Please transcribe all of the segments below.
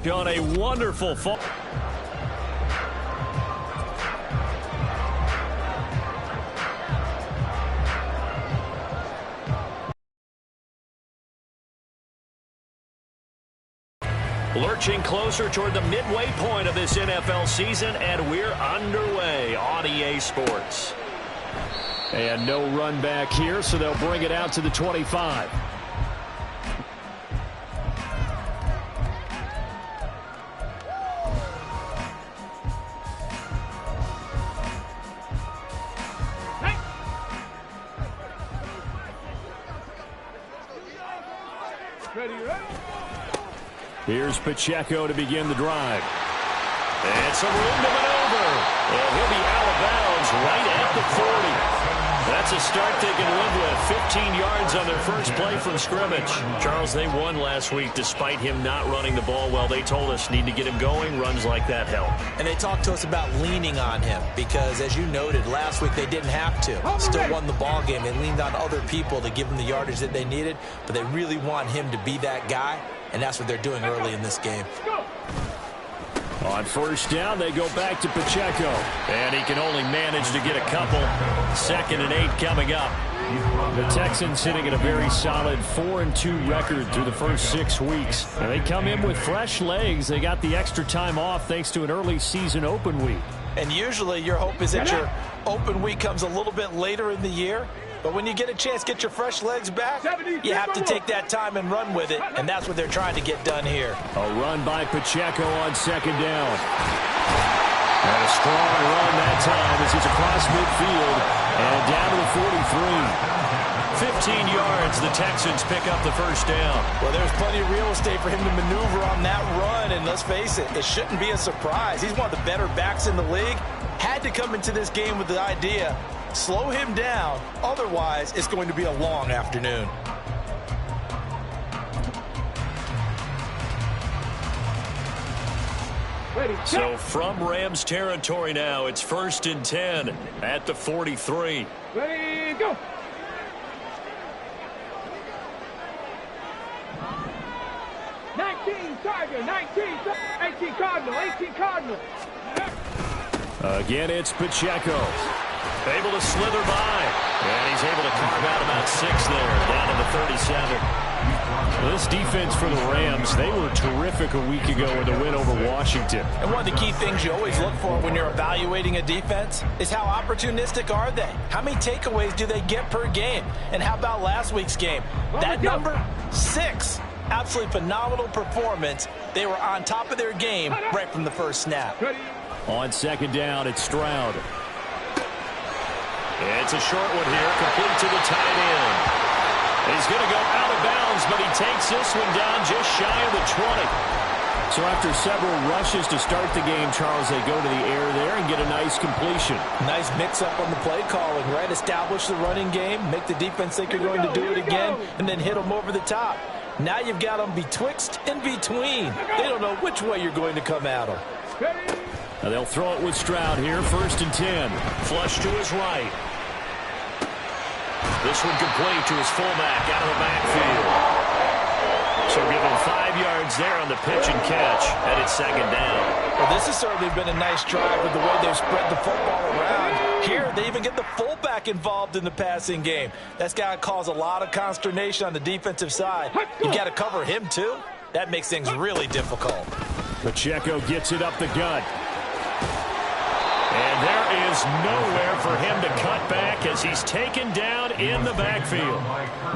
On a wonderful fall. Lurching closer toward the midway point of this NFL season, and we're underway on EA Sports. And no run back here, so they'll bring it out to the 25. Here's Pacheco to begin the drive. And some room to maneuver. And he'll be out of bounds right at the 40. That's a start they can live with. 15 yards on their first play from scrimmage. Charles, they won last week despite him not running the ball well. They told us need to get him going. Runs like that help. And they talked to us about leaning on him because, as you noted, last week they didn't have to. Still won the ball game. They leaned on other people to give them the yardage that they needed, but they really want him to be that guy, and that's what they're doing early in this game. On first down, they go back to Pacheco. And he can only manage to get a couple. 2nd and 8 coming up. The Texans sitting at a very solid 4-2 record through the first 6 weeks. And they come in with fresh legs. They got the extra time off thanks to an early season open week. And usually your hope is that your open week comes a little bit later in the year. But when you get a chance to get your fresh legs back, you have to take that time and run with it, and that's what they're trying to get done here. A run by Pacheco on 2nd down. And a strong run that time as he's across midfield and down to the 43. 15 yards, the Texans pick up the first down. Well, there's plenty of real estate for him to maneuver on that run, and let's face it, it shouldn't be a surprise. He's one of the better backs in the league. Had to come into this game with the idea, slow him down, otherwise it's going to be a long afternoon. So from Rams territory now, it's 1st and 10 at the 43. Ready, go! Tiger, 19, 18 Cardinal, 18 Cardinal. Again, it's Pacheco. Able to slither by. And he's able to carve out about 6 there, down to the 37. This defense for the Rams, they were terrific a week ago in the win over Washington. And one of the key things you always look for when you're evaluating a defense is how opportunistic are they? How many takeaways do they get per game? And how about last week's game? That number, 6. Absolutely phenomenal performance. They were on top of their game right from the first snap. On 2nd down, it's Stroud. It's a short one here, complete to the tight end. He's going to go out of bounds, but he takes this one down just shy of the 20. So after several rushes to start the game, Charles, they go to the air there and get a nice completion. Nice mix-up on the play calling, right? Establish the running game, make the defense think you're going to do it again, and then hit them over the top. Now you've got them betwixt and between. They don't know which way you're going to come at them. Now they'll throw it with Stroud here, 1st and 10. Flush to his right. This one complete to his fullback out of the backfield. So give him 5 yards there on the pitch and catch, and it's 2nd down. Well, this has certainly been a nice drive with the way they've spread the football around. Here, they even get the fullback involved in the passing game. That's got to cause a lot of consternation on the defensive side. You've got to cover him, too. That makes things really difficult. Pacheco gets it up the gut. And there is nowhere for him to cut back as he's taken down in the backfield.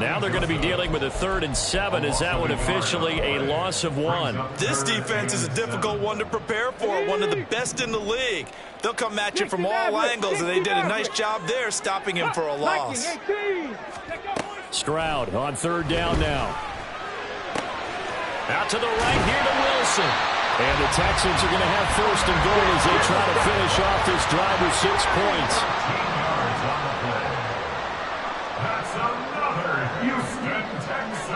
Now they're going to be dealing with a 3rd and 7. Is that one officially a loss of 1? This defense is a difficult one to prepare for, one of the best in the league. They'll come at you from all angles, and they did a nice job there stopping him for a loss. Stroud on 3rd down now. Out to the right here to Wilson. And the Texans are going to have 1st and goal as they try to finish off this drive with 6 points. That's another Houston Texans.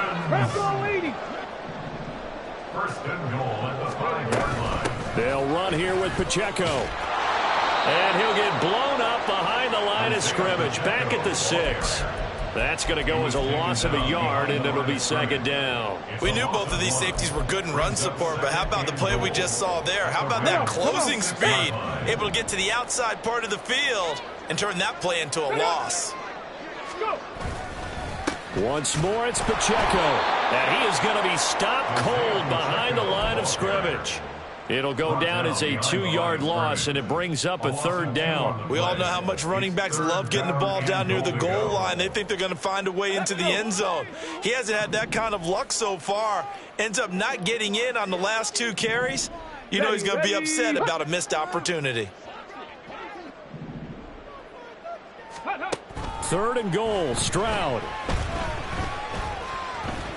1st and goal at the 5-yard line. They'll run here with Pacheco. And he'll get blown up behind the line of scrimmage. Back at the 6. That's going to go as a loss of a yard, and it'll be second down. We knew both of these safeties were good in run support, but how about the play we just saw there? How about that closing speed? Able to get to the outside part of the field and turn that play into a loss. Once more, it's Pacheco, and he is going to be stopped cold behind the line of scrimmage. It'll go down as a 2-yard loss, and it brings up a third down. We all know how much running backs love getting the ball down near the goal line. They think they're going to find a way into the end zone. He hasn't had that kind of luck so far. Ends up not getting in on the last 2 carries. You know he's going to be upset about a missed opportunity. 3rd and goal, Stroud.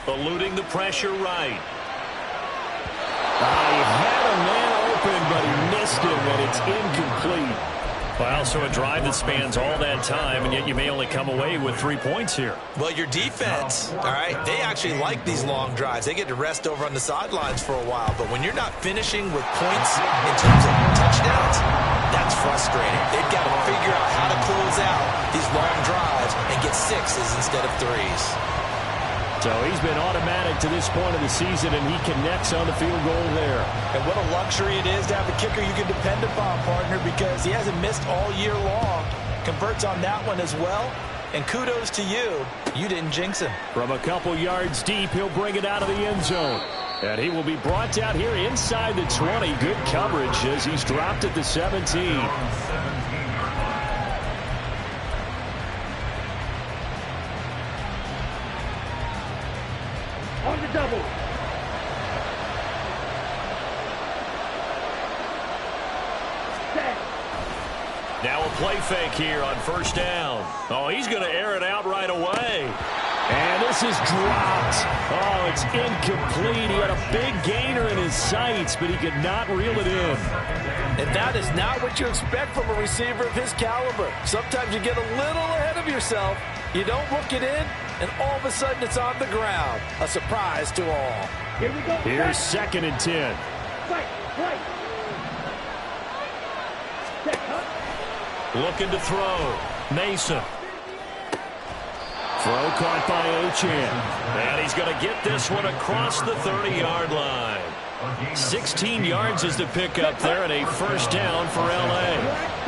Eluding the pressure right. He had a man open, but he missed him, and it's incomplete. Well, so a drive that spans all that time, and yet you may only come away with 3 points here. Well, your defense, all right, they actually like these long drives. They get to rest over on the sidelines for a while, but when you're not finishing with points in terms of touchdowns, that's frustrating. They've got to figure out how to close out these long drives and get 6s instead of 3s. So he's been automatic to this point of the season, and he connects on the field goal there. And what a luxury it is to have a kicker you can depend upon, partner, because he hasn't missed all year long. Converts on that one as well. And kudos to you. You didn't jinx him. From a couple yards deep, he'll bring it out of the end zone. And he will be brought out here inside the 20. Good coverage as he's dropped at the 17. On the double. Set. Now a play fake here on 1st down. Oh, he's going to air it out right away. And this is dropped. Oh, it's incomplete. He had a big gainer in his sights, but he could not reel it in. And that is not what you expect from a receiver of his caliber. Sometimes you get a little ahead of yourself. You don't look it in, and all of a sudden it's on the ground. A surprise to all. Here we go. Here's 2nd and 10. Fight. Set, huh? Looking to throw. Mason. Throw caught by Achane. And he's going to get this one across the 30-yard line. 16 yards is the pickup there, and a 1st down for L.A.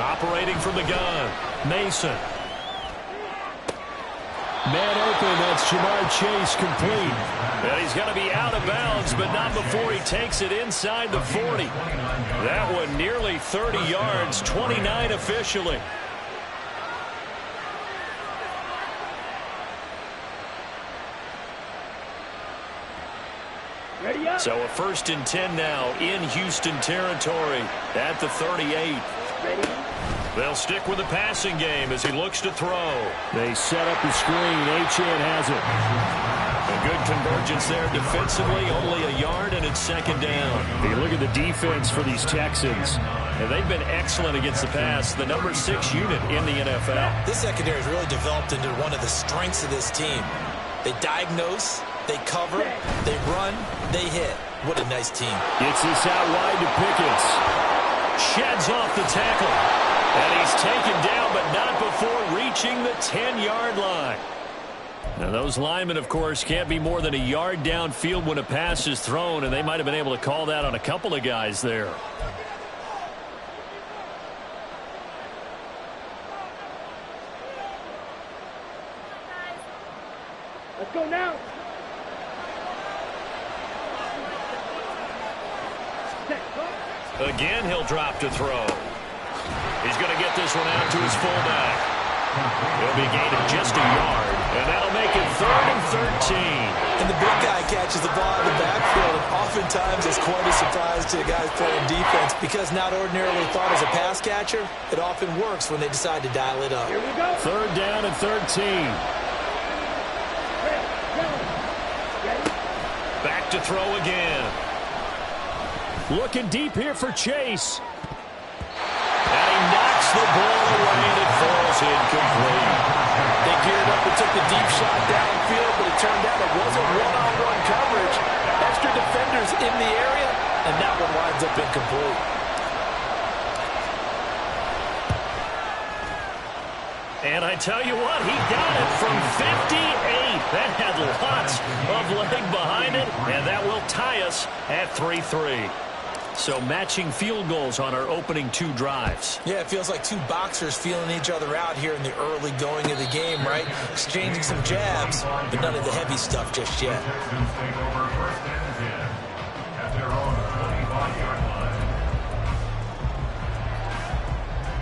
Operating from the gun. Mason. Man open, that's Jamar Chase complete. And he's going to be out of bounds, but not before he takes it inside the 40. That one nearly 30 yards, 29 officially. Ready up. So a 1st and 10 now in Houston territory at the 38. Ready. They'll stick with the passing game as he looks to throw. They set up the screen. Achane has it. A good convergence there defensively. Only a yard, and it's 2nd down. You look at the defense for these Texans, and they've been excellent against the pass. The number 6 unit in the NFL. This secondary has really developed into one of the strengths of this team. They diagnose, they cover, they run, they hit. What a nice team. Gets this out wide to Pickens. Sheds off the tackle. And he's taken down, but not before reaching the 10-yard line. Now, those linemen, of course, can't be more than a yard downfield when a pass is thrown, and they might have been able to call that on a couple of guys there. Let's go now. Set, huh? Again, he'll drop to throw. He's going to get this one out to his fullback. He'll be a gain of just a yard, and that'll make it 3rd and 13. And the big guy catches the ball in the backfield, and oftentimes it's quite a surprise to the guys playing defense because not ordinarily thought as a pass catcher, it often works when they decide to dial it up. Here we go. 3rd down and 13. Ready. Go. Ready. Back to throw again. Looking deep here for Chase. And he knocks the ball away, and it falls incomplete. They geared up and took the deep shot downfield, but it turned out it wasn't one-on-one coverage. Extra defenders in the area, and that one winds up incomplete. And I tell you what, he got it from 58. That had lots of leg behind it, and that will tie us at 3-3. So matching field goals on our opening 2 drives. Yeah, it feels like 2 boxers feeling each other out here in the early going of the game, right? Exchanging some jabs, but none of the heavy stuff just yet. Texans take over 1st and 10 at their own 25-yard line.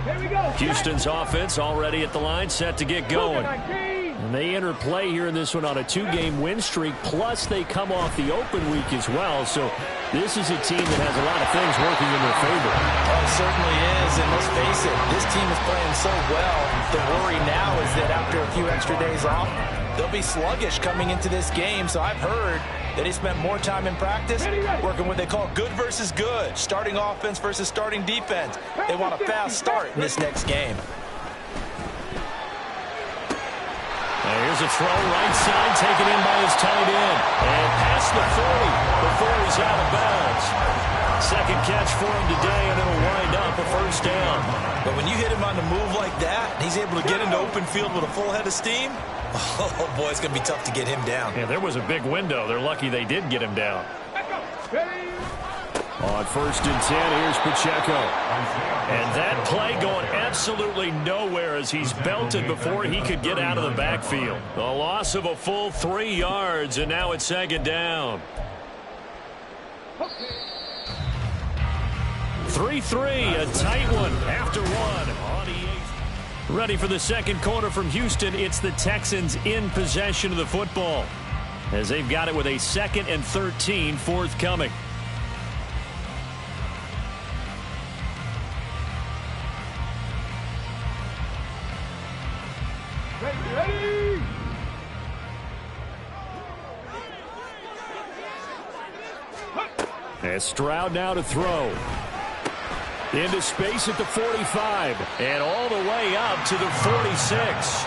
Here we go. Houston's offense already at the line, set to get going. And they enter play here in this one on a 2-game win streak, plus they come off the open week as well. So this is a team that has a lot of things working in their favor. Oh, it certainly is, and let's face it, this team is playing so well. The worry now is that after a few extra days off, they'll be sluggish coming into this game. So I've heard that they spent more time in practice working what they call good versus good, starting offense versus starting defense. They want a fast start in this next game. Here's a throw right side, taken in by his tight end. And past the 40 before he's out of bounds. Second catch for him today, and it'll wind up a 1st down. But when you hit him on the move like that, he's able to get into open field with a full head of steam. Oh, boy, it's going to be tough to get him down. Yeah, there was a big window. They're lucky they did get him down. On 1st and 10, here's Pacheco. And that play going absolutely nowhere as he's belted before he could get out of the backfield. A loss of a full 3 yards, and now it's 2nd down. 3-3, a tight one after 1 on the 8th. Ready for the 2nd quarter from Houston. It's the Texans in possession of the football as they've got it with a 2nd and 13 forthcoming. Ready. And Stroud now to throw. Into space at the 45. And all the way up to the 46.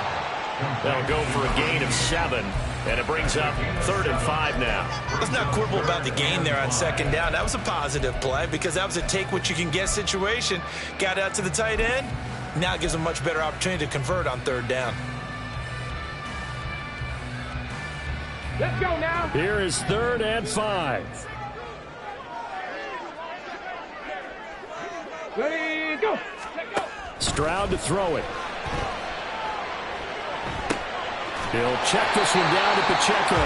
They'll go for a gain of 7. And it brings up 3rd and 5 now. Let's not quibble about the gain there on 2nd down. That was a positive play because that was a take-what-you-can-get situation. Got out to the tight end. Now it gives them a much better opportunity to convert on 3rd down. Let's go now. Here is 3rd and 5. Ready, go. Let's go. Stroud to throw it. He'll check this one down to Pacheco.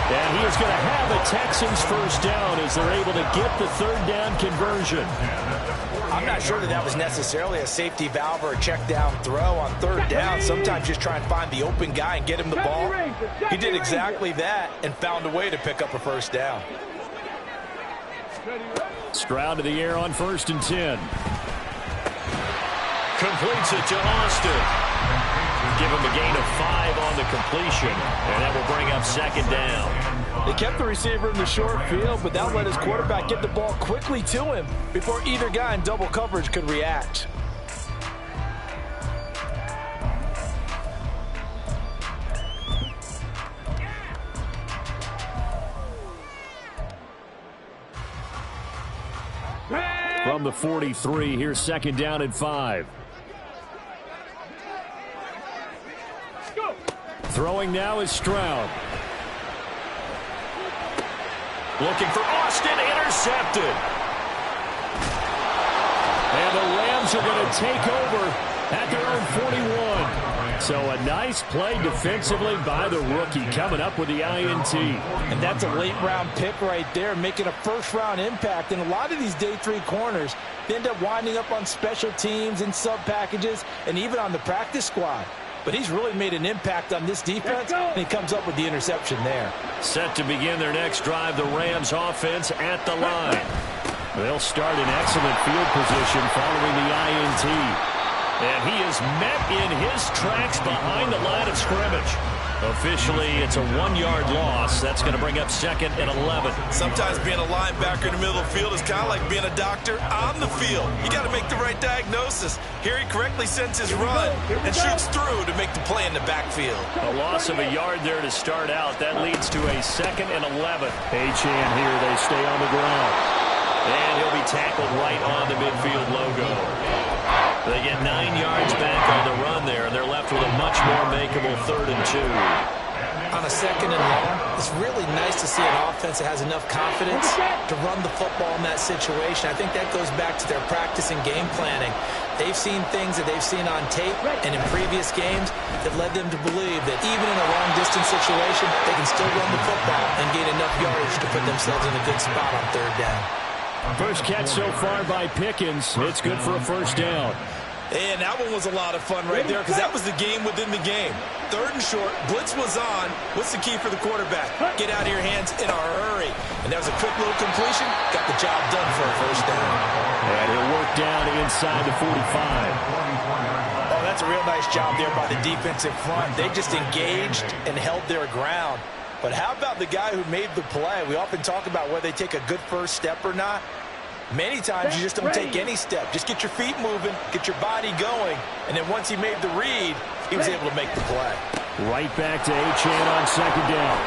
And he is going to have a Texans 1st down as they're able to get the 3rd down conversion. I'm not sure that was necessarily a safety valve or a check down throw on 3rd down. Sometimes just try and find the open guy and get him the ball. He did exactly that and found a way to pick up a 1st down. Stroud to the air on 1st and 10. Completes it to Austin. Give him a gain of 5 on the completion, and that will bring up 2nd down. They kept the receiver in the short field, but that let his quarterback get the ball quickly to him before either guy in double coverage could react. From the 43, here's 2nd down and 5. Throwing now is Stroud. Looking for Austin, intercepted. And the Rams are going to take over at their own 41. So a nice play defensively by the rookie coming up with the INT. And that's a late-round pick right there, making a first-round impact. And a lot of these day 3 corners, they end up winding up on special teams and sub-packages and even on the practice squad. But he's really made an impact on this defense, and he comes up with the interception there. Set to begin their next drive, the Rams offense at the line. They'll start in excellent field position following the INT. And he is met in his tracks behind the line of scrimmage. Officially, it's a 1-yard loss. That's going to bring up 2nd and 11. Sometimes being a linebacker in the middle of the field is kind of like being a doctor on the field. You got to make the right diagnosis. Here he correctly sends his run and shoots through to make the play in the backfield. A loss of a yard there to start out. That leads to a 2nd and 11. Achane here. They stay on the ground. And he'll be tackled right on the midfield logo. They get 9 yards back on the run there, and they're left with a much more makeable 3rd and 2. On a 2nd and long, it's really nice to see an offense that has enough confidence to run the football in that situation. I think that goes back to their practice and game planning. They've seen things that they've seen on tape and in previous games that led them to believe that even in a long-distance situation, they can still run the football and gain enough yardage to put themselves in a good spot on 3rd down. First catch so far by Pickens. It's good for a 1st down. And that one was a lot of fun right there because that was the game within the game. 3rd and short, blitz was on. What's the key for the quarterback? Get out of your hands in a hurry. And that was a quick little completion. Got the job done for a 1st down. And he'll work down inside the 45. Oh, that's a real nice job there by the defensive front. They just engaged and held their ground. But how about the guy who made the play? We often talk about whether they take a good first step or not. Many times you just don't take any step. Just get your feet moving, get your body going, and then once he made the read, he was able to make the play. Right back to Achane on 2nd down.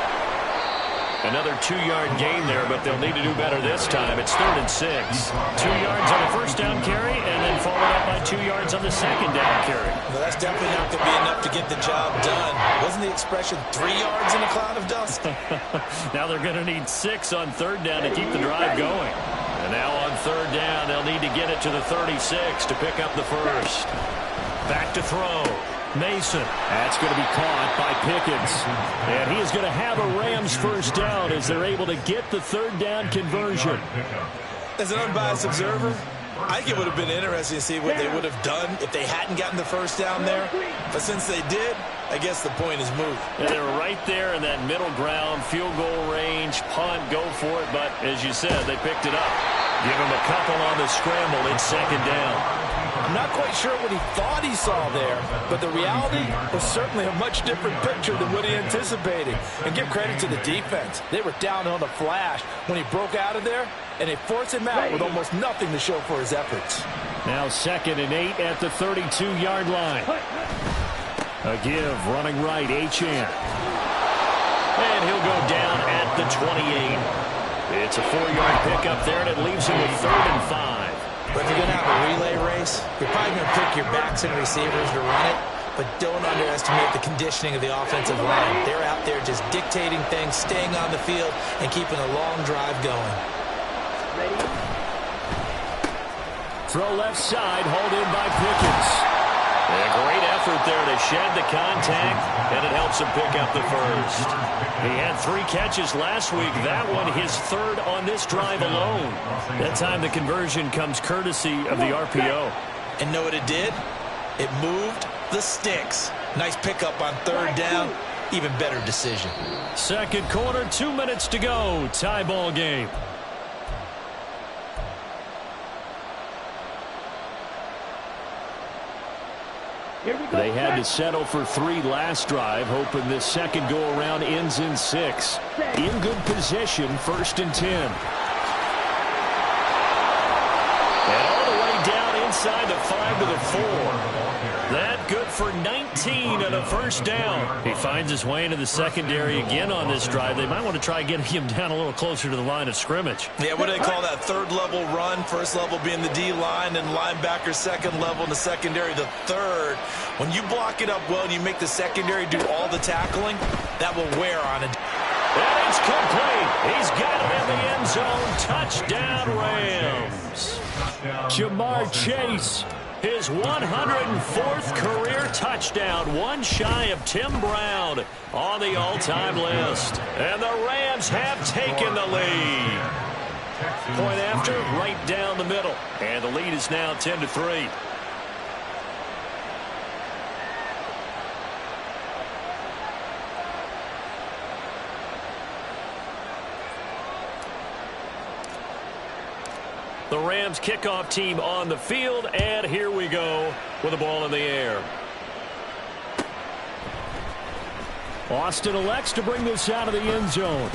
Another 2-yard gain there, but they'll need to do better this time. It's 3rd and 6. 2 yards on the 1st down carry, and then followed up by 2 yards on the 2nd down carry. Well, that's definitely not going to be enough to get the job done. Wasn't the expression 3 yards in a cloud of dust? Now they're going to need 6 on 3rd down to keep the drive going. And now on 3rd down, they'll need to get it to the 36 to pick up the 1st. Back to throw. Mason. That's going to be caught by Pickens. And he is going to have a Rams 1st down as they're able to get the 3rd down conversion. As an unbiased observer, I think it would have been interesting to see what they would have done if they hadn't gotten the 1st down there. But since they did, I guess the point is moved. And they were right there in that middle ground, field goal range, punt, go for it. But as you said, they picked it up. Give him a couple on the scramble. It's 2nd down. I'm not quite sure what he thought he saw there, but the reality was certainly a much different picture than what he anticipated. And give credit to the defense. They were down on the flash when he broke out of there, and they forced him out with almost nothing to show for his efforts. Now 2nd and 8 at the 32-yard line. A give, running right, Achane. And he'll go down at the 28. It's a 4-yard pickup there, and it leaves him with 3rd and 5. But if you're going to have a relay race, you're probably going to pick your backs and receivers to run it, but don't underestimate the conditioning of the offensive line. They're out there just dictating things, staying on the field, and keeping a long drive going. Throw left side, hauled in by Pickens. A great effort there to shed the contact, and it helps him pick up the 1st. He had 3 catches last week. That one his 3rd on this drive alone. That time the conversion comes courtesy of the RPO. And know what it did? It moved the sticks. Nice pickup on 3rd down. Even better decision. 2nd quarter, 2 minutes to go. Tie ball game. They had to settle for 3 last drive, hoping this 2nd go-around ends in 6. In good position, 1st and 10. And all the way down inside the 5 to the 4. That good for 19 and a 1st down. He finds his way into the secondary again on this drive. They might want to try getting him down a little closer to the line of scrimmage. Yeah, what do they call that? 3rd level run. 1st level being the D-line, and linebacker 2nd level in the secondary, the 3rd. When you block it up well and you make the secondary do all the tackling, that will wear on it. And it's complete. He's got it in the end zone. Touchdown, Rams. Jamar Chase, his 104th career touchdown, one shy of Tim Brown on the all-time list. And the Rams have taken the lead. Point after, right down the middle. And the lead is now 10-3. The Rams kickoff team on the field, and here we go with the ball in the air. Austin elects to bring this out of the end zone.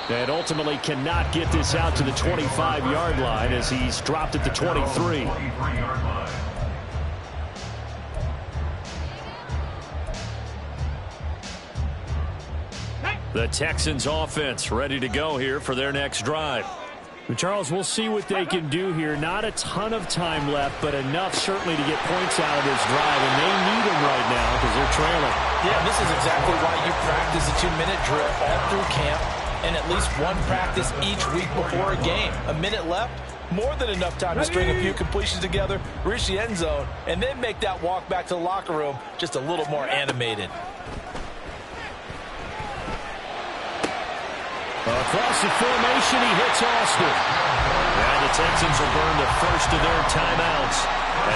And ultimately cannot get this out to the 25-yard line as he's dropped at the 23. The Texans offense ready to go here for their next drive. Charles, we'll see what they can do here. Not a ton of time left, but enough certainly to get points out of this drive, and they need them right now because they're trailing. Yeah, this is exactly why you practice a 2-minute drill all through camp and at least one practice each week before a game. A minute left, more than enough time to string a few completions together, reach the end zone, and then make that walk back to the locker room just a little more animated. Across the formation, he hits Austin. And the Texans will burn the first of their timeouts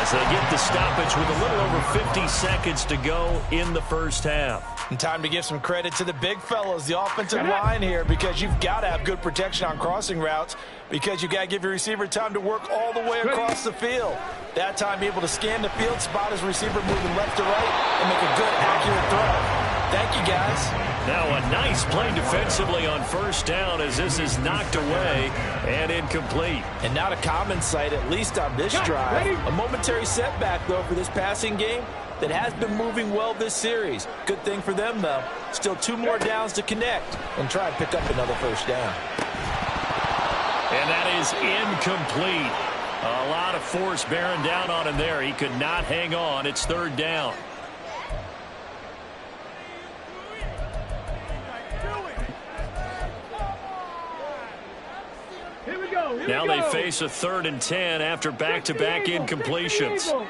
as they get the stoppage with a little over 50 seconds to go in the first half. And time to give some credit to the big fellas, the offensive line here, because you've got to have good protection on crossing routes because you've got to give your receiver time to work all the way across the field. That time, be able to scan the field, spot his receiver moving left to right, and make a good, accurate throw. Thank you, guys. Now a nice play defensively on first down as this is knocked away and incomplete. And not a common sight, at least on this drive. A momentary setback, though, for this passing game that has been moving well this series. Good thing for them, though. Still 2 more downs to connect and try and pick up another first down. And that is incomplete. A lot of force bearing down on him there. He could not hang on. It's third down. Now they face a 3rd and 10 after back-to-back incompletions.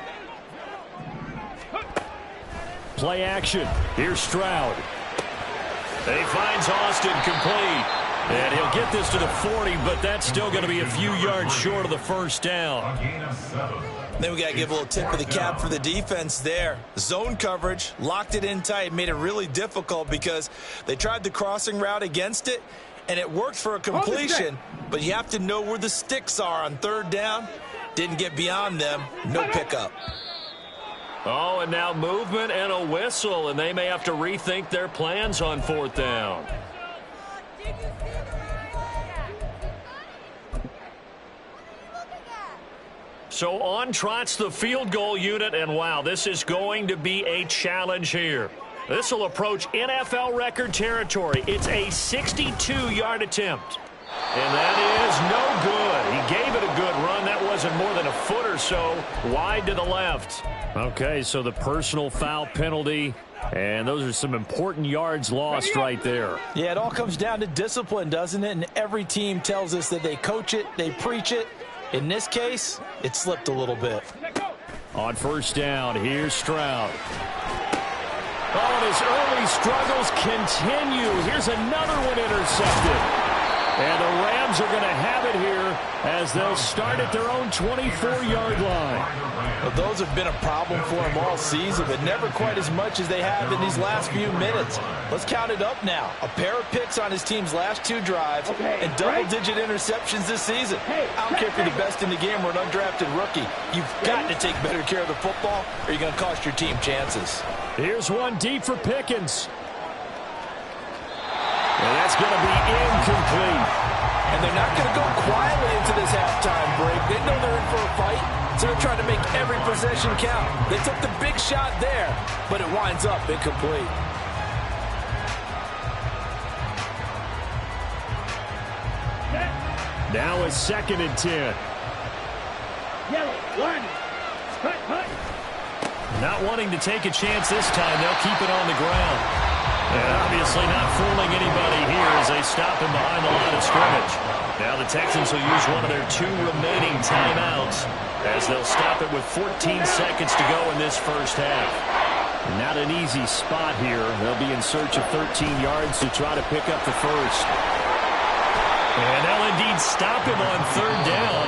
Play action. Here's Stroud. He finds Austin complete. And he'll get this to the 40, but that's still going to be a few yards short of the first down. Then we got to give a little tip of the cap for the defense there. Zone coverage, locked it in tight, made it really difficult because they tried the crossing route against it, and it worked for a completion, but you have to know where the sticks are on third down. Didn't get beyond them. No pickup. Oh, and now movement and a whistle, and they may have to rethink their plans on 4th down. So on trots the field goal unit, and wow, this is going to be a challenge here. This will approach NFL record territory. It's a 62-yard attempt. And that is no good. He gave it a good run. That wasn't more than a foot or so wide to the left. Okay, so the personal foul penalty, and those are some important yards lost right there. Yeah, it all comes down to discipline, doesn't it? And every team tells us that they coach it, they preach it. In this case, it slipped a little bit. On first down, here's Stroud. Oh, and his early struggles continue. Here's another one intercepted. And the Rams are going to have it here as they'll start at their own 24-yard line. Well, those have been a problem for him all season, but never quite as much as they have in these last few minutes. Let's count it up now. A pair of picks on his team's last 2 drives and double-digit interceptions this season. I don't care if you're the best in the game or an undrafted rookie. You've got to take better care of the football or you're going to cost your team chances. Here's one deep for Pickens. And that's going to be incomplete. And they're not going to go quietly into this halftime break. They know they're in for a fight, so they're trying to make every possession count. They took the big shot there, but it winds up incomplete. Now a 2nd and 10. Yellow, line. Hut. Not wanting to take a chance this time, they'll keep it on the ground. And obviously not fooling anybody here as they stop him behind the line of scrimmage. Now the Texans will use one of their 2 remaining timeouts as they'll stop it with 14 seconds to go in this first half. Not an easy spot here. They'll be in search of 13 yards to try to pick up the first. And they'll indeed stop him on 3rd down.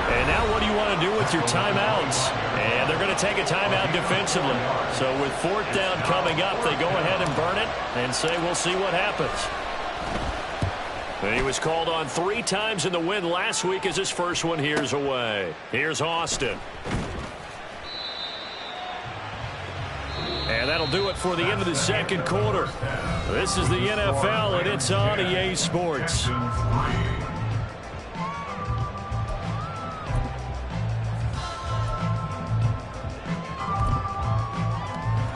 And now what do you want to do with your timeouts? And they're going to take a timeout defensively. So with 4th down coming up, they go ahead and burn it and say we'll see what happens. And he was called on 3 times in the win last week as his first one here's away. Here's Austin. And that'll do it for the end of the 2nd quarter. This is the NFL, and it's on EA Sports.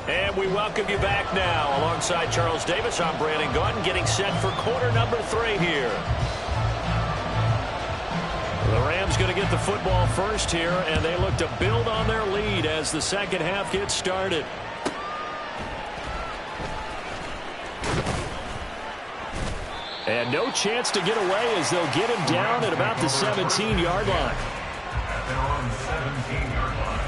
And we welcome you back now. Alongside Charles Davis, I'm Brandon Gaudin, getting set for quarter number 3 here. The Rams going to get the football first here, and they look to build on their lead as the second half gets started. And no chance to get away as they'll get him down at about the 17-yard line. At their own 17-yard line.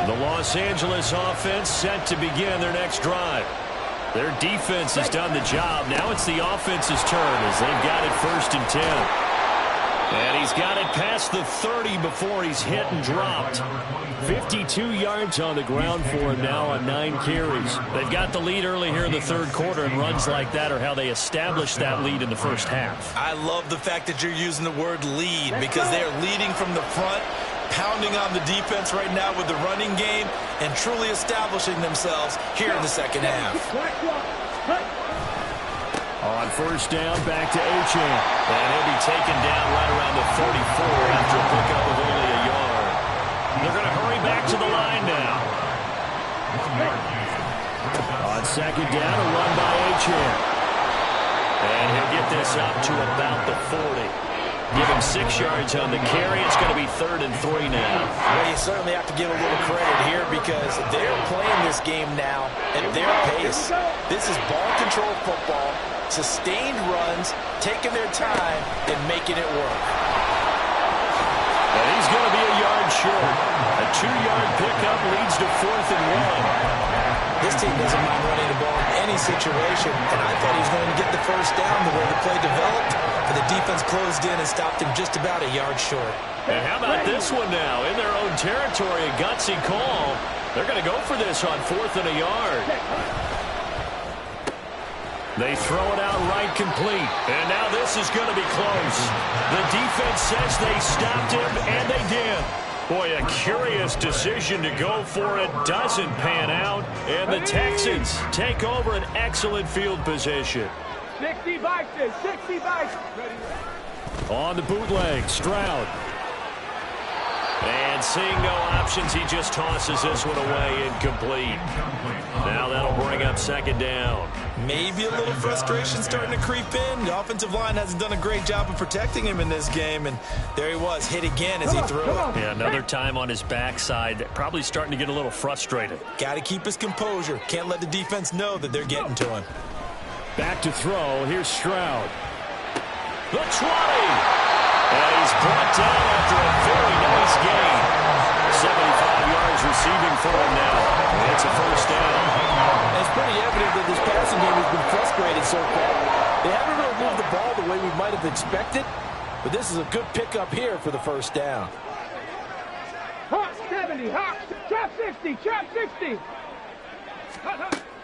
The Los Angeles offense set to begin their next drive. Their defense has done the job. Now it's the offense's turn as they've got it 1st and 10. And he's got it past the 30 before he's hit and dropped. 52 yards on the ground for him now on 9 carries. They've got the lead early here in the third quarter, and runs like that are how they establish that lead in the first half. I love the fact that you're using the word lead because they are leading from the front, pounding on the defense right now with the running game and truly establishing themselves here in the second half. On 1st down, back to Achane. And he'll be taken down right around the 44 after a pickup of only a yard. They're going to hurry back to the line now. On 2nd down, a run by Achane. And he'll get this up to about the 40. Give him 6 yards on the carry. It's going to be 3rd and 3 now. Well, you certainly have to give a little credit here because they're playing this game now at their pace. This is ball control football, sustained runs, taking their time, and making it work. And he's going to be a yard short. A 2-yard pickup leads to 4th and 1. This team doesn't mind running the ball in any situation, and I thought he was going to get the first down the way the play developed, but the defense closed in and stopped him just about a yard short. And how about this one now? In their own territory, a gutsy call. They're going to go for this on 4th and a yard. They throw it out right complete. And now this is going to be close. The defense says they stopped him, and they did. Boy, a curious decision to go for it. Doesn't pan out. And the Texans take over an excellent field position. 60 Vikings, 60 Vikings. On the bootleg, Stroud. And seeing no options, he just tosses this one away incomplete. Now that'll bring up 2nd down. Maybe a little frustration starting to creep in. The offensive line hasn't done a great job of protecting him in this game, and there he was, hit again as he threw it. Yeah, another time on his backside, probably starting to get a little frustrated. Got to keep his composure. Can't let the defense know that they're getting to him. Back to throw. Here's Stroud. The 20. And he's brought down after a very nice gain. 75 yards receiving for him now. It's a 1st down. And it's pretty evident that this passing game has been frustrated so far. They haven't really moved the ball the way we might have expected, but this is a good pickup here for the 1st down. Hawk 70, Hawk, trap 60, trap 60.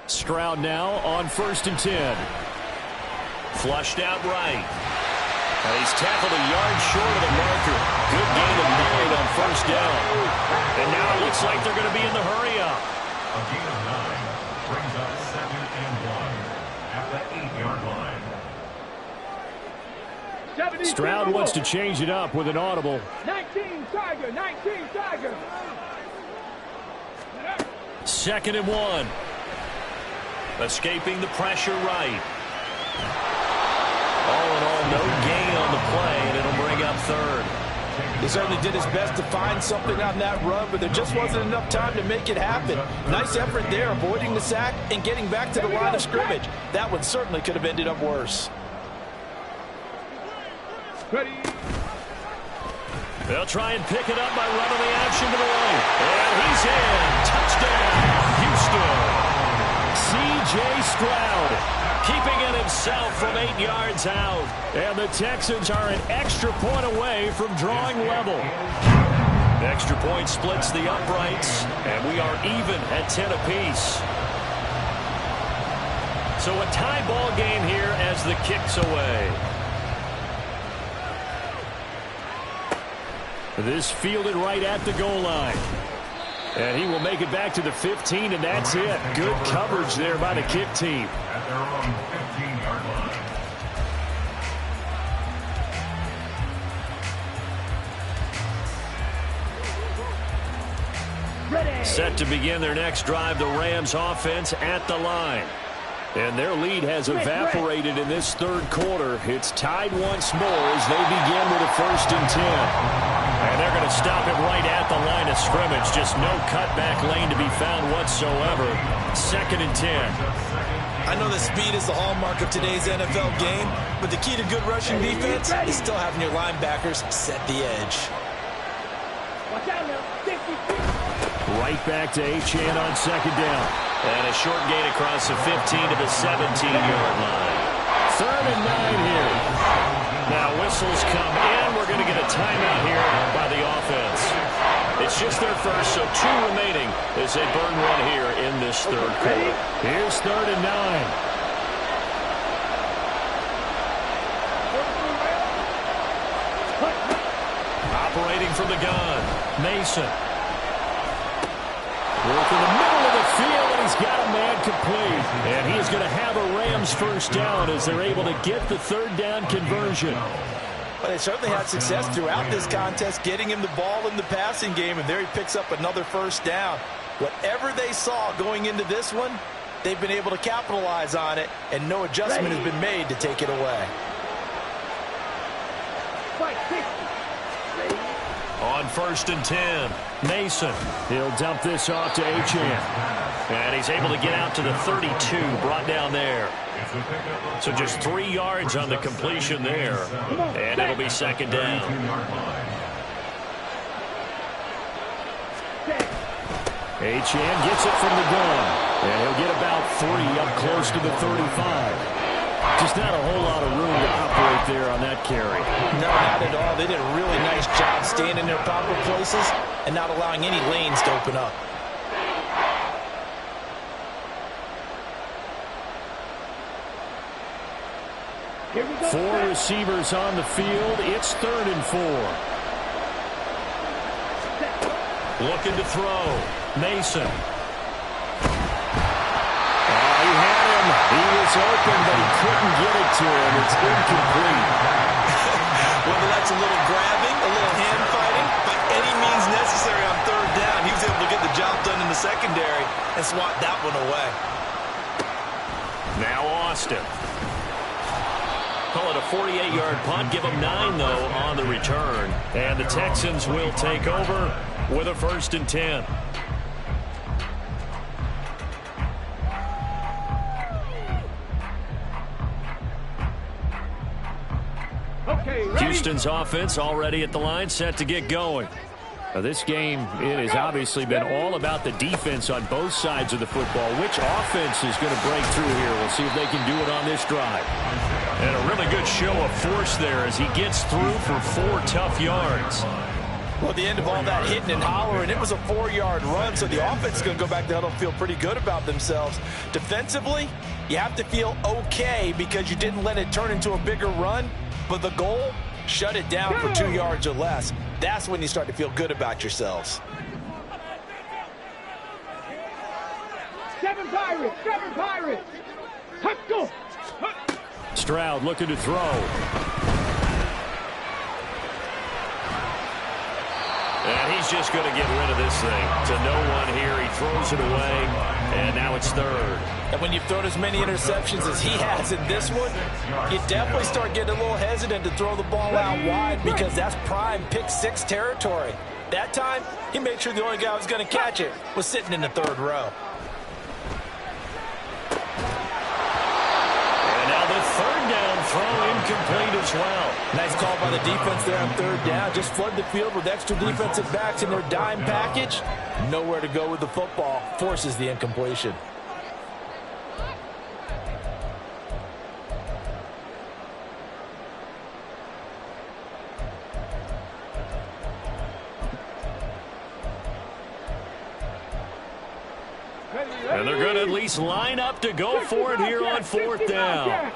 Stroud now on 1st and 10. Flushed out right. And he's tackled a yard short of the marker. Good gain of 9 on 1st down. And now it looks like they're going to be in the hurry-up. A gain of 9 brings up 2nd and 1 at the 8-yard line. Stroud wants to change it up with an audible. 19 Tiger, 19 Tiger. 2nd and 1. Escaping the pressure right. All in all, no gain on the play, and it'll bring up 3rd. He certainly did his best to find something on that run, but there just wasn't enough time to make it happen. Nice effort there, avoiding the sack and getting back to the line of scrimmage. That one certainly could have ended up worse. Ready. They'll try and pick it up by running the action to the right. And he's in. Touchdown, Houston. C.J. Stroud keeping it himself from 8 yards out. And the Texans are an extra point away from drawing level. Extra point splits the uprights, and we are even at 10 apiece. So a tie ball game here as the kick's away. This fielded right at the goal line. And he will make it back to the 15, and that's it. Good coverage there by the kick team. At their own 15-yard line. Set to begin their next drive, the Rams offense at the line. And their lead has evaporated in this third quarter. It's tied once more as they begin with a 1st and 10. And they're going to stop it right at the line of scrimmage. Just no cutback lane to be found whatsoever. 2nd and 10. I know that speed is the hallmark of today's NFL game, but the key to good rushing defense is still having your linebackers set the edge. Watch out now. 50. Right back to Achane on 2nd down. And a short gain across the 15 to the 17-yard line. 3rd and 9 here. Now whistles come in. We're going to get a timeout here by the offense. It's just their first, so 2 remaining as they burn one here in this third quarter. Here's 3rd and 9. Operating from the gun, Mason. Work in the middle of the field, and he's got a man complete. And he is going to have a Rams 1st down as they're able to get the 3rd down conversion. Well, they certainly had success throughout this contest, getting him the ball in the passing game, and there he picks up another 1st down. Whatever they saw going into this one, they've been able to capitalize on it, and no adjustment has been made to take it away. On 1st and 10, Mason. He'll dump this off to Achane. And he's able to get out to the 32, brought down there. So just 3 yards on the completion there. And it'll be 2nd down. Achane gets it from the gun. And he'll get about 3 up close to the 35. Just not a whole lot of room to operate there on that carry. No, not at all. They did a really nice job staying in their proper places and not allowing any lanes to open up. Four receivers on the field. It's 3rd and 4. Looking to throw. Mason. He had him. He was open, but he couldn't get it to him. It's incomplete. Whether that's a little grabbing, a little hand fighting, by any means necessary on 3rd down, he was able to get the job done in the secondary and swat that one away. Now Austin. Call it a 48-yard punt. Give them 9, though, on the return. And the Texans will take over with a 1st and 10. Houston's offense already at the line, set to get going. Now this game, it has obviously been all about the defense on both sides of the football. Which offense is going to break through here? We'll see if they can do it on this drive. And a really good show of force there as he gets through for 4 tough yards. Well, at the end of all that hitting and hollering, it was a 4-yard run, so the offense is going to go back there and feel pretty good about themselves. Defensively, you have to feel okay because you didn't let it turn into a bigger run, but the goal, shut it down for 2 yards or less. That's when you start to feel good about yourselves. 7 Pirates, 7 Pirates. Let's go. Stroud looking to throw. And he's just going to get rid of this thing to no one here. He throws it away, and now it's 3rd. And when you've thrown as many interceptions as he has in this one, you definitely start getting a little hesitant to throw the ball out wide because that's prime pick 6 territory. That time, he made sure the only guy who was going to catch it was sitting in the 3rd row. And now the 3rd down throw incomplete as well. Nice call by the defense there on 3rd down. Just flood the field with extra defensive backs in their dime package. Nowhere to go with the football. Forces the incompletion. And they're going to at least line up to go for it here on 4th down.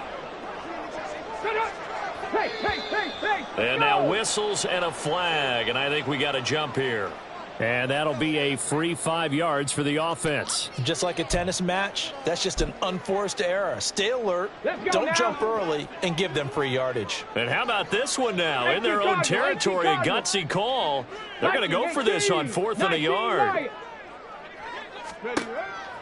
And now whistles and a flag, and I think we got a jump here. And that'll be a free 5 yards for the offense. Just like a tennis match, that's just an unforced error. Stay alert, don't now. jump early, and give them free yardage. And how about this one now? In their own territory, a gutsy call. They're going to go for this on 4th and a yard.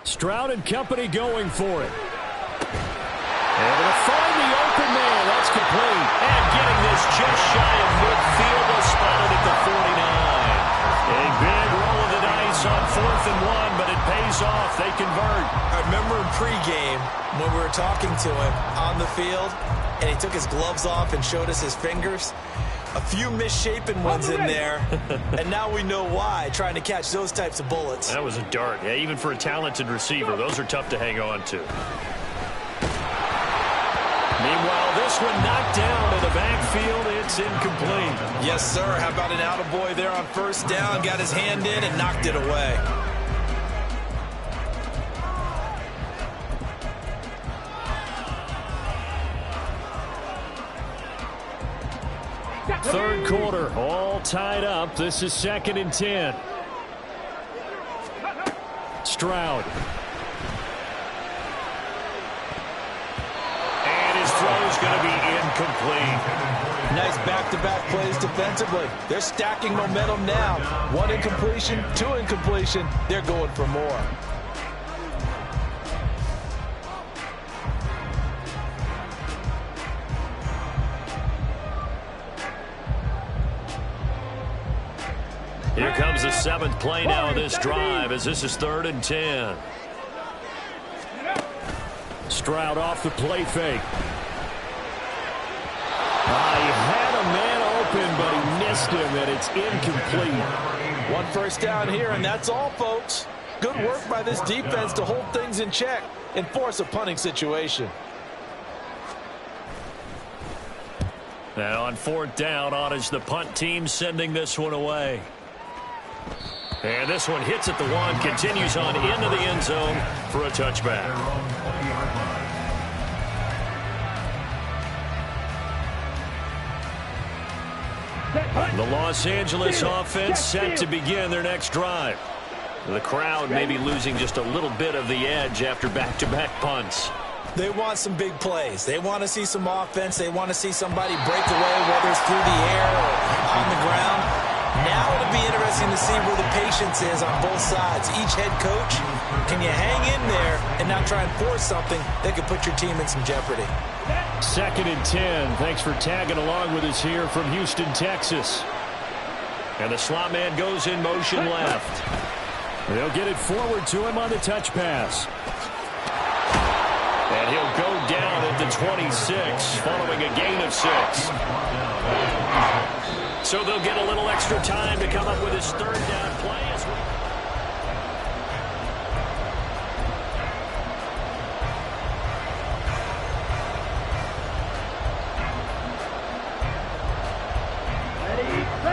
Stroud and company going for it. And going to find the open man. That's complete. And getting this just shy of midfield. They'll spot it at the 49. A big roll of the dice on 4th and 1, but it pays off. They convert. I remember in pregame when we were talking to him on the field, and he took his gloves off and showed us his fingers. A few misshapen ones in there, and now we know why, trying to catch those types of bullets. That was a dart. Yeah, even for a talented receiver, those are tough to hang on to. Meanwhile, this one knocked down in the backfield. It's incomplete. Yes, sir. How about an attaboy there on 1st down? Got his hand in and knocked it away. Third quarter, all tied up. This is 2nd and 10. Stroud. And his throw is going to be incomplete. Nice back-to-back plays defensively. They're stacking momentum now. 1 incompletion, 2 incompletion. They're going for more. Here comes the 7th play now of this drive as this is 3rd and 10. Stroud off the play fake. He had a man open, but he missed him, and it's incomplete. 1 first down here, and that's all, folks. Good work by this defense to hold things in check and force a punting situation. Now on 4th down, on is the punt team sending this one away. And this one hits at the 1, continues on into the end zone for a touchback. The Los Angeles offense set to begin their next drive. The crowd may be losing just a little bit of the edge after back-to-back punts. They want some big plays. They want to see some offense. They want to see somebody break away, whether it's through the air or on the ground. Now it'll be interesting to see where the patience is on both sides. Each head coach, can you hang in there and not try and force something that could put your team in some jeopardy? 2nd and 10. Thanks for tagging along with us here from Houston, Texas. And the slot man goes in motion left. They'll get it forward to him on the touch pass. And he'll go down at the 26 following a gain of 6. So they'll get a little extra time to come up with his 3rd down play as well.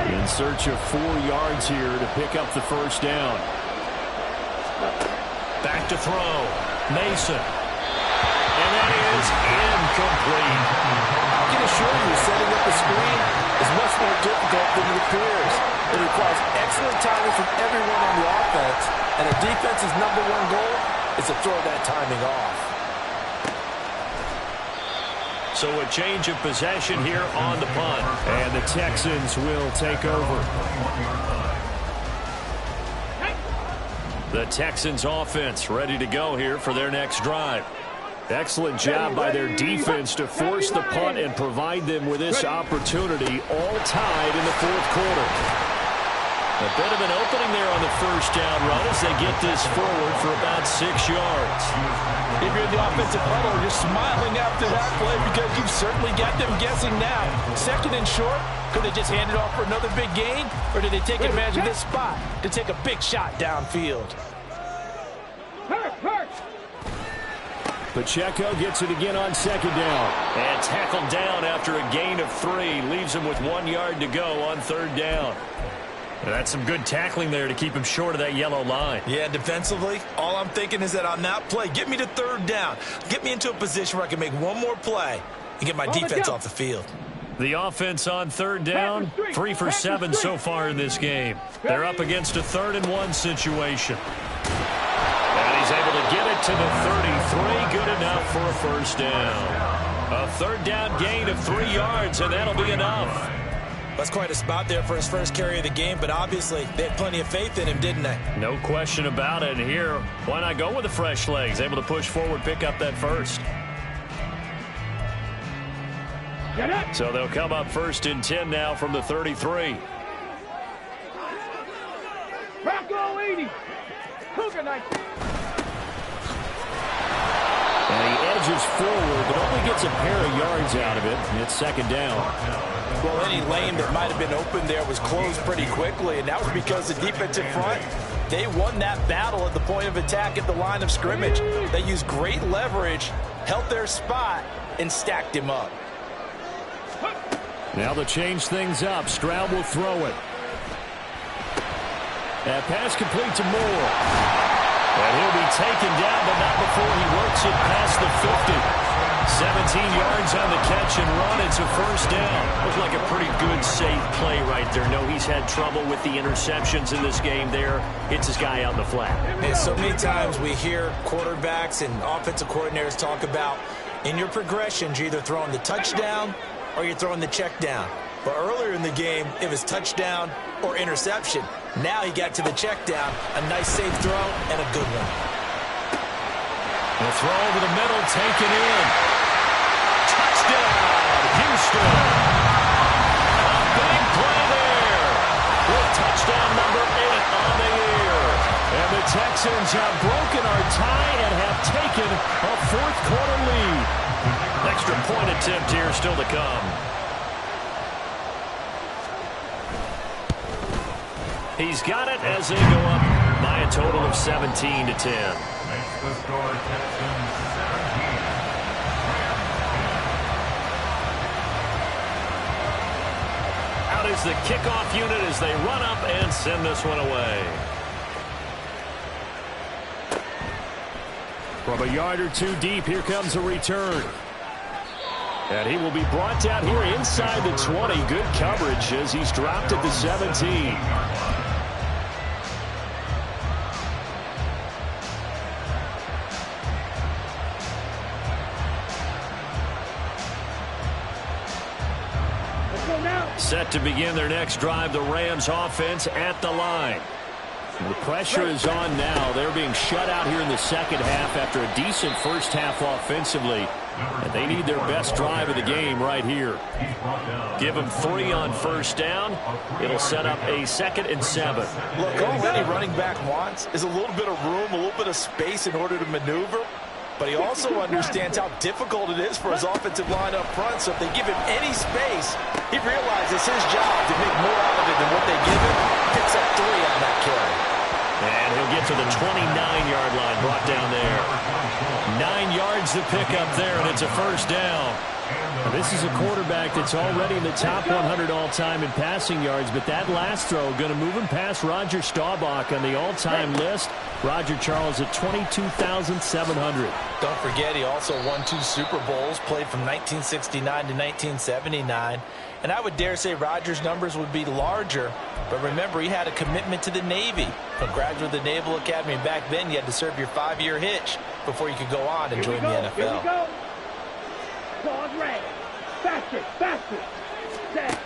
In search of 4 yards here to pick up the 1st down. Back to throw. Mason. And that is incomplete. I can assure you, setting up a screen is much more difficult than it appears. It requires excellent timing from everyone on the offense, and a defense's #1 goal is to throw that timing off. So a change of possession here on the punt. And the Texans will take over. The Texans offense ready to go here for their next drive. Excellent job by their defense to force the punt and provide them with this opportunity, all tied in the 4th quarter. A bit of an opening there on the 1st down run as they get this forward for about 6 yards. If you're in the offensive huddle, you're smiling after that play because you've certainly got them guessing now. 2nd and short, could they just hand it off for another big gain? Or did they take advantage of this spot to take a big shot downfield? Pacheco gets it again on 2nd down. And tackled down after a gain of 3. Leaves him with 1 yard to go on 3rd down. And that's some good tackling there to keep him short of that yellow line. Yeah, defensively, all I'm thinking is that on that play, get me to 3rd down. Get me into a position where I can make one more play and get my defense off the field. The offense on third down, 3 for 7 so far in this game. They're up against a 3rd-and-1 situation. And he's able to get it to the 33, good enough for a first down. A 3rd down gain of 3 yards, and that'll be enough. That's quite a spot there for his first carry of the game, but obviously they had plenty of faith in him, didn't they? No question about it. And here, why not go with the fresh legs? Able to push forward, pick up that first. So they'll come up 1st and 10 now from the 33. Rocco 80. Cougar knife. And he edges forward, but only gets a pair of yards out of it. And it's 2nd down. Well, any lane that might have been open there was closed pretty quickly, and that was because the defensive front, they won that battle at the point of attack at the line of scrimmage. They used great leverage, held their spot, and stacked him up. Now to change things up, Stroud will throw it. That pass complete to Moore. And he'll be taken down, but not before he works it past the 50. 17 yards on the catch and run. It's a first down. Looks like a pretty good, safe play right there. No, he's had trouble with the interceptions in this game there. Hits his guy out in the flat. And so many times we hear quarterbacks and offensive coordinators talk about in your progressions, you're either throwing the touchdown or you're throwing the check down. But earlier in the game, it was touchdown or interception. Now he got to the check down. A nice safe throw and a good one. The throw over the middle, taken in. Touchdown, Houston. A big play there. With touchdown number 8 on the year. And the Texans have broken our tie and have taken a 4th quarter lead. Extra point attempt here still to come. He's got it as they go up by a total of 17-10. Makes the score Texans 17. Out is the kickoff unit as they run up and send this one away. From a yard or 2 deep, here comes a return. And he will be brought down here inside the 20. Good coverage as he's dropped at the 17. Set to begin their next drive, the Rams offense at the line. The pressure is on now. They're being shut out here in the second half after a decent first half offensively. And they need their best drive of the game right here. Give them 3 on first down. It'll set up a 2nd and 7. Look, all any running back wants is a little bit of room, a little bit of space in order to maneuver. But he also understands how difficult it is for his offensive line up front. So if they give him any space, he realizes it's his job to make more out of it than what they give him. Picks up 3 on that carry. And he'll get to the 29-yard line, brought down there. 9 yards to pick up there, and it's a first down. Now, this is a quarterback that's already in the top 100 all-time in passing yards, but that last throw going to move him past Roger Staubach on the all-time list. Roger Charles at 22,700. Don't forget, he also won 2 Super Bowls, played from 1969 to 1979. And I would dare say Roger's numbers would be larger. But remember, he had a commitment to the Navy. A graduate of the Naval Academy. Back then, you had to serve your 5-year hitch before you could go on and join the NFL. Here we go. Pause right. Faster, faster. Set.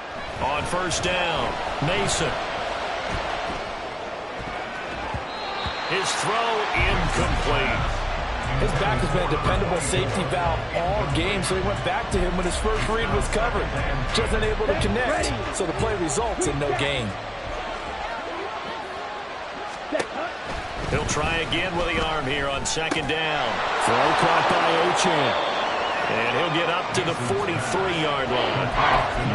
On first down, Mason. His throw incomplete. His back has been a dependable safety valve all game, so he went back to him when his first read was covered. Just unable to connect, so the play results in no gain. He'll try again with the arm here on second down. Throw caught by Achane. And he'll get up to the 43-yard line.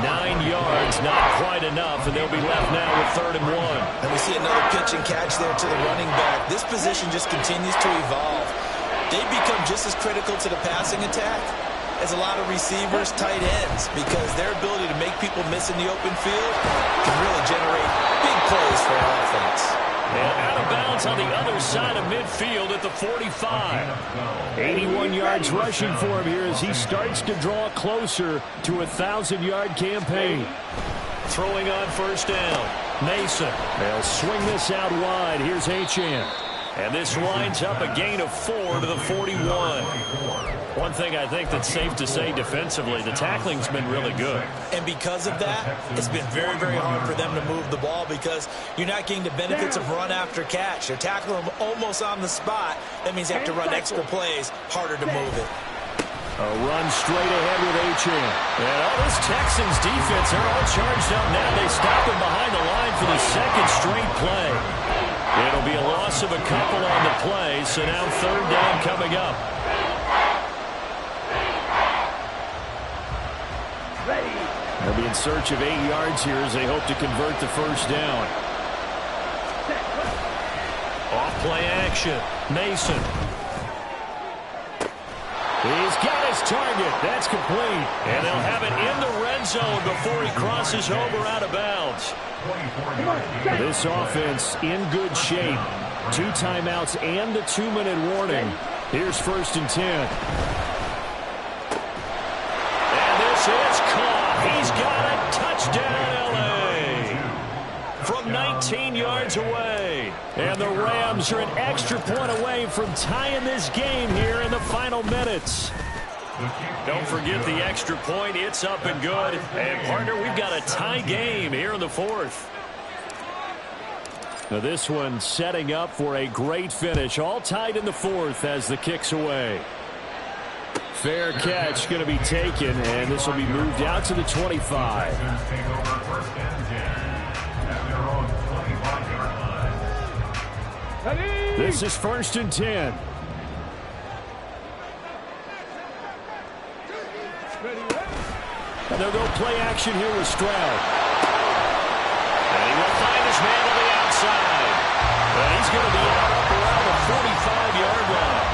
9 yards, not quite enough, and they'll be left now with 3rd and 1. And we see another pitch and catch there to the running back. This position just continues to evolve. They become just as critical to the passing attack as a lot of receivers, tight ends, because their ability to make people miss in the open field can really generate big plays for our offense. And out of bounds on the other side of midfield at the 45. 81 yards rushing for him here as he starts to draw closer to a 1,000-yard campaign. Throwing on first down. Mason. They'll swing this out wide. Here's Achane. And this winds up a gain of 4 to the 41. One thing I think that's safe to say defensively, the tackling's been really good. And because of that, it's been very, very hard for them to move the ball because you're not getting the benefits of run after catch. You're tackling them almost on the spot. That means you have to run extra plays, harder to move it. A run straight ahead with Achane. And all this Texans defense, they're all charged up now. They stop him behind the line for the second straight play. It'll be a loss of a couple on the play, so now third down coming up. They'll be in search of 8 yards here as they hope to convert the first down. Off play action. Mason. He's got his target. That's complete. And they'll have it in the red zone before he crosses over out of bounds. This offense in good shape. 2 timeouts and the 2-minute warning. Here's 1st and 10. And this is caught. He's got a touchdown, L.A. From 19 yards away. And the Rams are an extra point away from tying this game here in the final minutes. Don't forget the extra point. It's up and good. And, partner, we've got a tie game here in the 4th. Now this one setting up for a great finish. All tied in the 4th as the kick's away. Fair catch going to be taken, and this will be moved out to the 25. This is 1st and 10. And they'll go play action here with Stroud. And he will find his man on the outside. And he's going to be out up around the 45-yard line.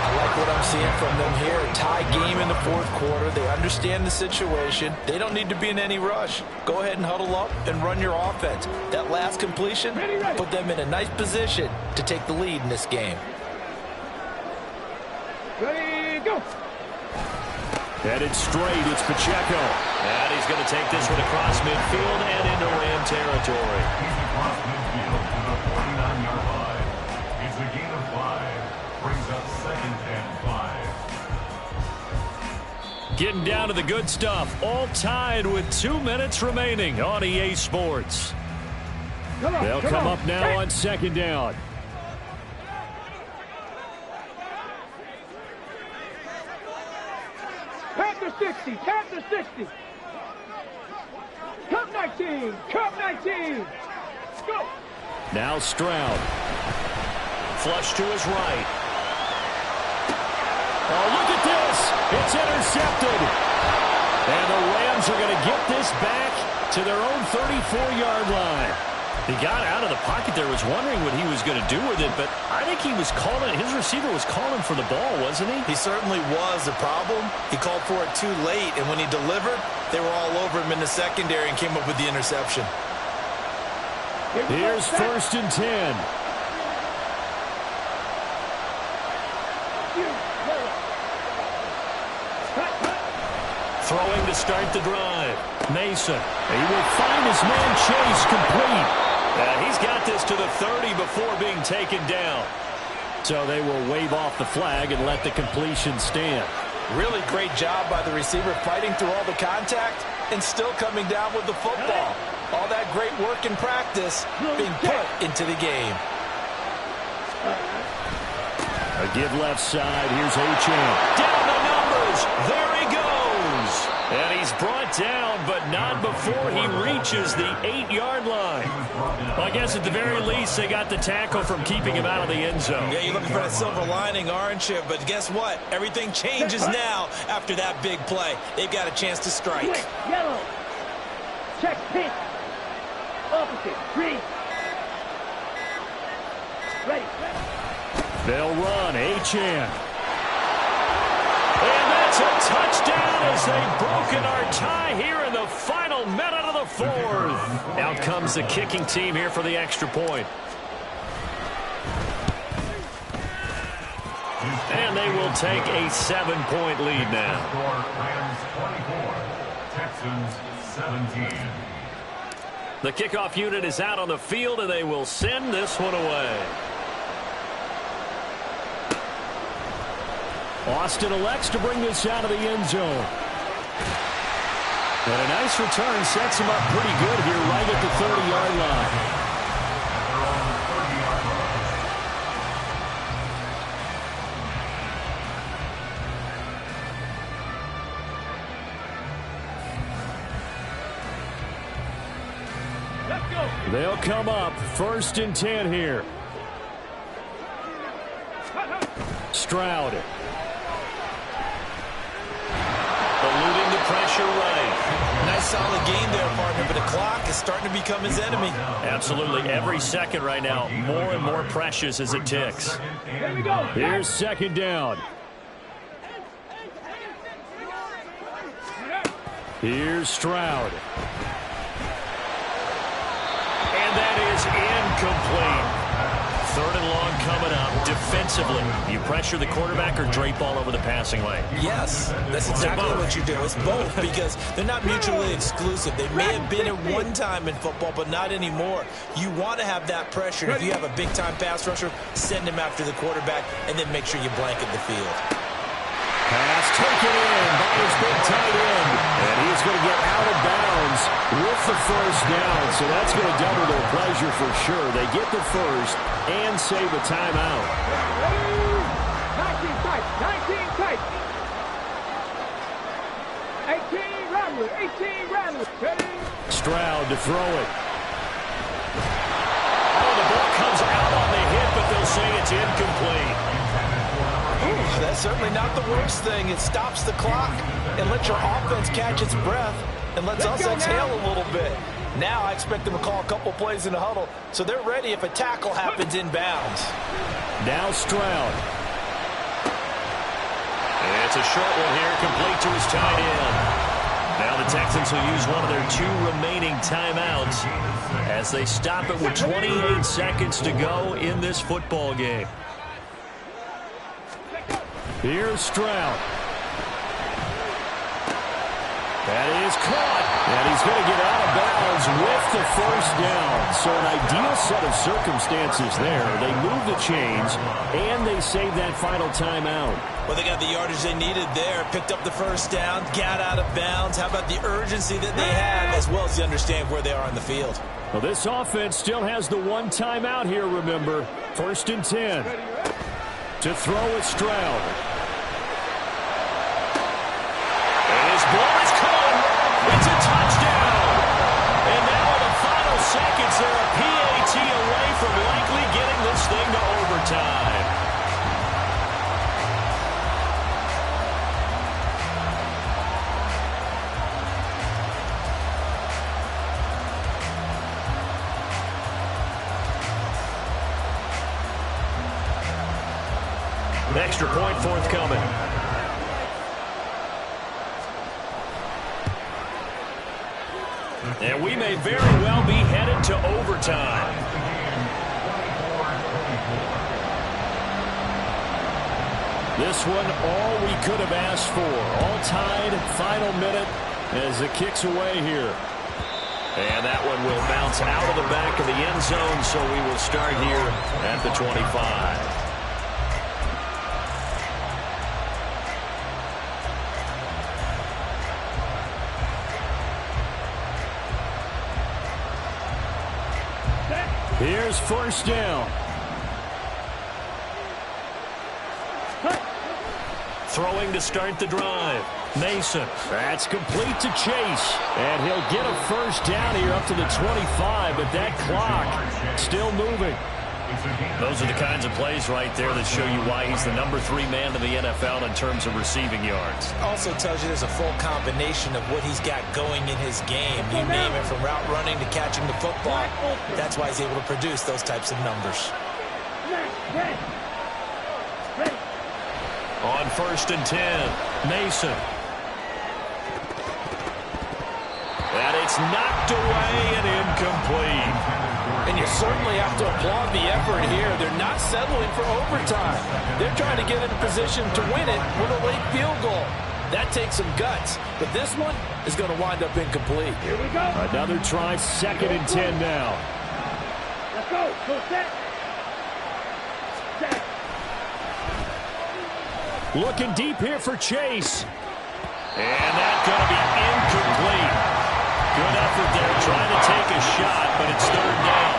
I like what I'm seeing from them here. A tie game in the 4th quarter. They understand the situation. They don't need to be in any rush. Go ahead and huddle up and run your offense. That last completion put them in a nice position to take the lead in this game. Ready, go. Headed straight, it's Pacheco. And he's going to take this one across midfield and into Ram territory. He's across midfield to the 49-yard line. It's a gain of 5. Brings up 2nd and 5. Getting down to the good stuff. All tied with 2 minutes remaining on EA Sports. They'll come up now on 2nd down. Panther 60, Panther 60. Cup 19, Cup 19. Go. Now Stroud. Flush to his right. Oh, look at this. It's intercepted. And the Rams are going to get this back to their own 34-yard line. He got out of the pocket there, was wondering what he was going to do with it, but I think he was calling, his receiver was calling for the ball, wasn't he? He certainly was. The problem, he called for it too late, and when he delivered, they were all over him in the secondary and came up with the interception. Here's 1st and 10. Throwing to start the drive. Mason. He will find his man Chase complete. He's got this to the 30 before being taken down. So they will wave off the flag and let the completion stand. Really great job by the receiver fighting through all the contact and still coming down with the football. All that great work in practice being put into the game. A give left side. Here's Achane. Down the numbers. There he goes. And he's brought down, but not before he reaches the 8-yard line. Well, I guess at the very least, they got the tackle from keeping him out of the end zone. Yeah, you're looking for that silver lining, aren't you? But guess what? Everything changes now after that big play. They've got a chance to strike. Quick, yellow. Check pink. Opposite, green. Ready. They'll run. Achane. And that's a touchdown as they've broken our tie here in the final minute of the 4th. Out comes the kicking team here for the extra point. And they will take a 7-point lead now. Rams 24, Texans 17. The kickoff unit is out on the field, and they will send this one away. Austin elects to bring this out of the end zone. And a nice return sets him up pretty good here right at the 30-yard line. They'll come up 1st and 10 here. Stroud. Eluding the pressure right. Nice solid game there, partner, but the clock is starting to become his enemy. Absolutely. Every second right now, more and more precious as it ticks. Here's 2nd down. Here's Stroud. And that is incomplete. 3rd and long coming up. Defensively, you pressure the quarterback or drape all over the passing lane? Yes, that's exactly what you do. It's both because they're not mutually exclusive. They may have been at one time in football, but not anymore. You want to have that pressure. If you have a big-time pass rusher, send him after the quarterback, and then make sure you blanket the field. Pass taken in by his big tight end. And he's going to get out of bounds with the 1st down. So that's going to double their pleasure for sure. They get the 1st and save a timeout. 19 tight. 19 tight. 18 Rattler. 18 Rattler. Ready? Stroud to throw it. Oh, the ball comes out on the hit, but they'll say it's incomplete. Ooh, that's certainly not the worst thing. It stops the clock and lets your offense catch its breath and lets us exhale a little bit. Now I expect them to call a couple plays in the huddle so they're ready if a tackle happens inbounds. Now Stroud. It's a short one here, complete to his tight end. Now the Texans will use one of their 2 remaining timeouts as they stop it with 28 seconds to go in this football game. Here's Stroud. That is caught. And he's going to get out of bounds with the 1st down. So an ideal set of circumstances there. They move the chains, and they save that final timeout. Well, they got the yardage they needed there. Picked up the 1st down, got out of bounds. How about the urgency that they have, as well as you understand where they are on the field? Well, this offense still has the 1 timeout here, remember. 1st and 10. To throw with Stroud. And his ball is caught. It's a touchdown. And now in the final seconds, they're a PAT away from likely getting this thing to overtime. Extra point forthcoming. And we may very well be headed to overtime. This one, all we could have asked for. All tied, final minute as it kicks away here. And that one will bounce out of the back of the end zone, so we will start here at the 25. Here's 1st down. Throwing to start the drive. Mason. That's complete to Chase. And he'll get a 1st down here up to the 25, but that clock still moving. Those are the kinds of plays right there that show you why he's the number 3 man in the NFL in terms of receiving yards. Also tells you there's a full combination of what he's got going in his game. You name it, from route running to catching the football. That's why he's able to produce those types of numbers. On 1st and 10, Mason. And it's knocked away and incomplete. And you certainly have to applaud the effort here. They're not settling for overtime. They're trying to get in a position to win it with a late field goal. That takes some guts, but this one is going to wind up incomplete. Here we go. Another try, 2nd and 10 now. Let's go. Go set. Set. Looking deep here for Chase. And that's going to be incomplete. Good effort there, trying to take a shot, but it's 3rd down.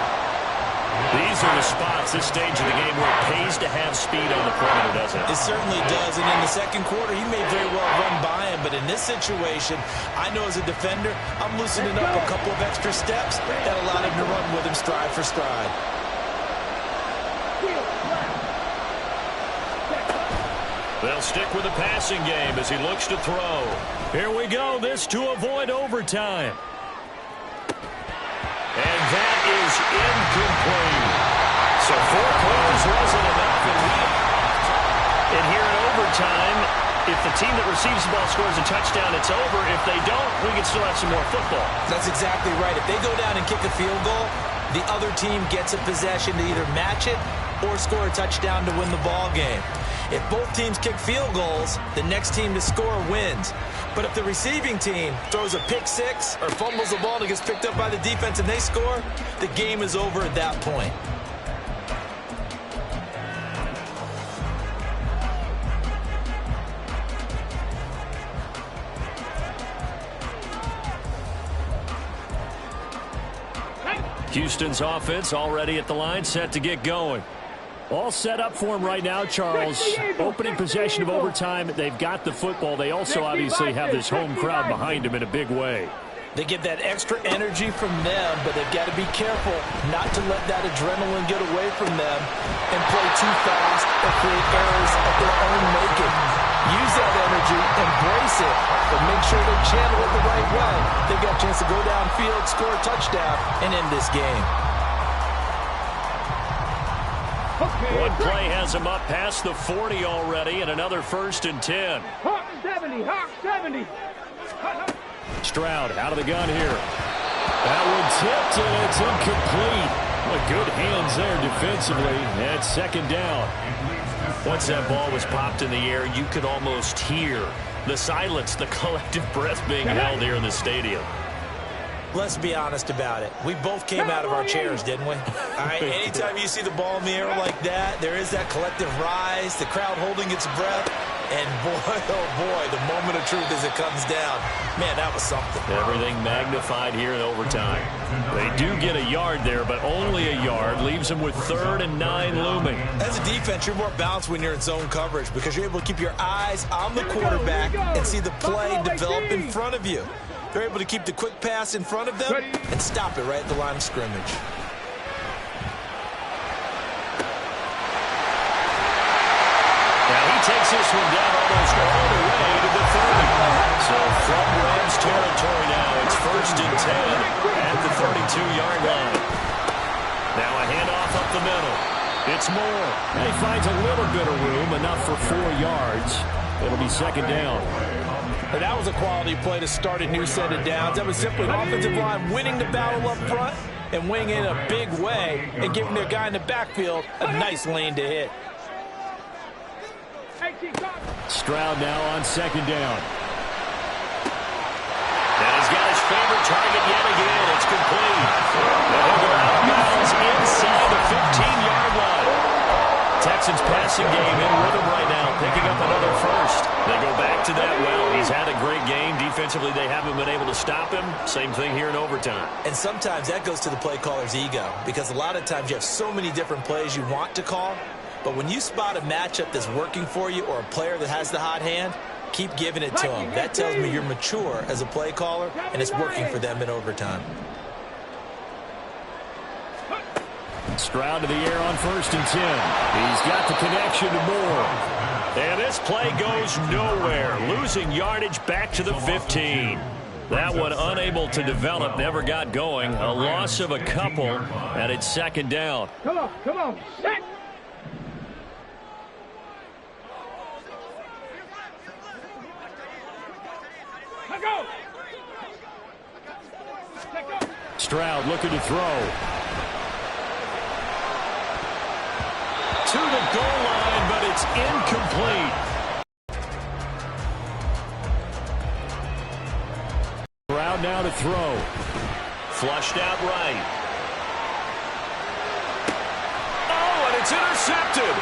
These are the spots, this stage of the game, where it pays to have speed on the perimeter, doesn't it? It certainly does, and in the second quarter, he may very well run by him, but in this situation, I know as a defender, I'm loosening up a couple of extra steps that allowed him to run with him stride for stride. They'll stick with the passing game as he looks to throw. Here we go, this to avoid overtime. And that is incomplete. So 4 quarters wasn't enough, and here in overtime, if the team that receives the ball scores a touchdown, it's over. If they don't, we can still have some more football. That's exactly right. If they go down and kick a field goal, the other team gets a possession to either match it or score a touchdown to win the ball game. If both teams kick field goals, the next team to score wins. But if the receiving team throws a pick six or fumbles the ball and it gets picked up by the defense and they score, the game is over at that point. Houston's offense already at the line, set to get going. All set up for him right now, Charles. Opening possession of overtime. They've got the football. They also obviously have this home crowd behind them in a big way. They get that extra energy from them, but they've got to be careful not to let that adrenaline get away from them and play too fast or create errors of their own making. Use that energy, embrace it, but make sure they channel it the right way. They've got a chance to go downfield, score a touchdown, and end this game. One play has him up past the 40 already, and another 1st and 10. Hawk 70, Hawk 70. Stroud out of the gun here. That one tipped, and it's incomplete. Well, good hands there defensively. And 2nd down. Once that ball was popped in the air, you could almost hear the silence, the collective breath being held here in the stadium. Let's be honest about it. We both came out of our chairs, didn't we? All right, anytime you see the ball in the air like that, there is that collective rise, the crowd holding its breath, and boy, oh boy, the moment of truth as it comes down. Man, that was something. Everything magnified here in overtime. They do get a yard there, but only a yard. Leaves them with 3rd and 9 looming. As a defense, you're more balanced when you're in zone coverage because you're able to keep your eyes on the quarterback and see the play develop in front of you. They're able to keep the quick pass in front of them and stop it right at the line of scrimmage. Now he takes this one down almost all the way to the 30. So from Rams territory now, it's 1st and 10 at the 32-yard line. Now a handoff up the middle. It's Moore. And he finds a little bit of room, enough for 4 yards. It'll be 2nd down. But that was a quality play to start a new set of downs. That was simply an offensive line winning the battle up front and winning in a big way and giving their guy in the backfield a nice lane to hit. Stroud now on 2nd down. And he's got his favorite target yet again. It's complete. They'll go out of bounds inside the 15-yard line. Texans passing game in rhythm right now, picking up another 1st. They go back to that well. He's had a great game. Defensively, they haven't been able to stop him. Same thing here in overtime. And sometimes that goes to the play caller's ego because a lot of times you have so many different plays you want to call. But when you spot a matchup that's working for you or a player that has the hot hand, keep giving it to him. That tells me you're mature as a play caller, and it's working for them in overtime. Stroud to the air on 1st and 10. He's got the connection to Moore. And this play goes nowhere. Losing yardage back to the 15. That one unable to develop, never got going. A loss of a couple, and it's 2nd down. Come on, set. Let's go. Stroud looking to throw. to the goal line, but it's incomplete. Crowd now to throw. Flushed out right. Oh, and it's intercepted.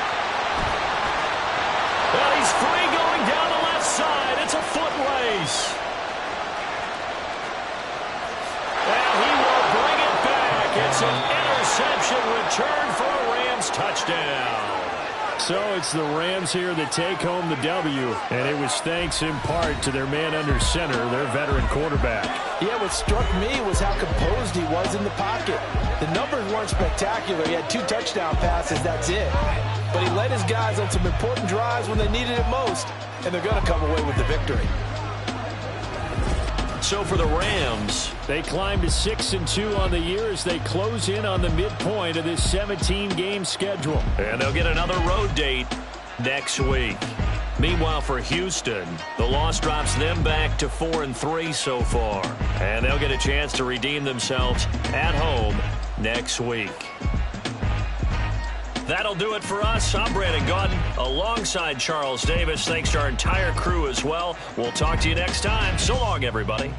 Well, he's free going down the left side. It's a foot race. And he will bring it back. It's an interception return for a Rams touchdown. So it's the Rams here that take home the W, and it was thanks in part to their man under center, their veteran quarterback. Yeah, what struck me was how composed he was in the pocket. The numbers weren't spectacular. He had 2 touchdown passes, that's it. But he led his guys on some important drives when they needed it most, and they're going to come away with the victory. So for the Rams, they climb to 6-2 on the year as they close in on the midpoint of this 17-game schedule. And they'll get another road date next week. Meanwhile, for Houston, the loss drops them back to 4-3 so far. And they'll get a chance to redeem themselves at home next week. That'll do it for us. I'm Brandon Gaudin alongside Charles Davis. Thanks to our entire crew as well. We'll talk to you next time. So long, everybody.